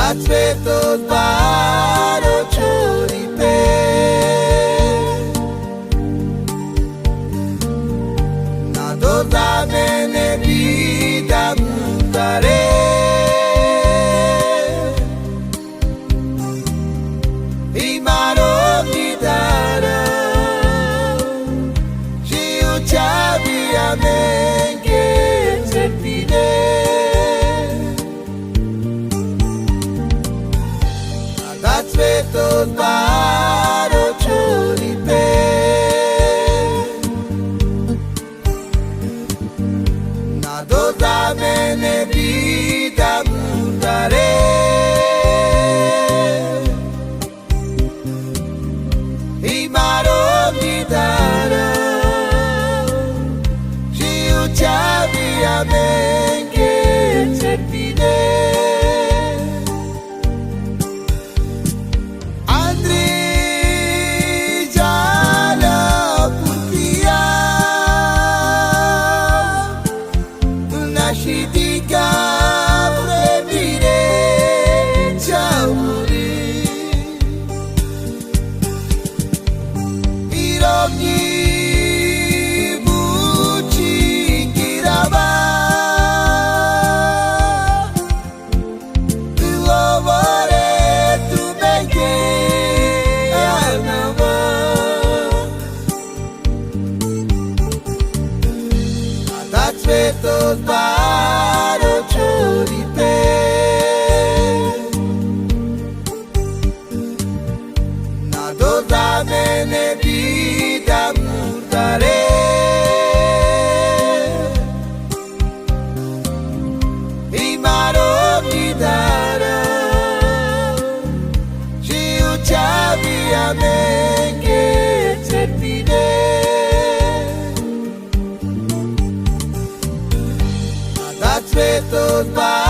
Aspettos baro choripe Na dosa mene vida mutare Imaro gitara Shiu chavi amenge sepide Aspettos baro choripe Na dosa mene vida mutare Imaro gitara Shiu chavi amenge sepide Aspettos baro choripe Na dosa mene vida mutare Imaro gitara Shiu chavi amenge sepide Aspettos baro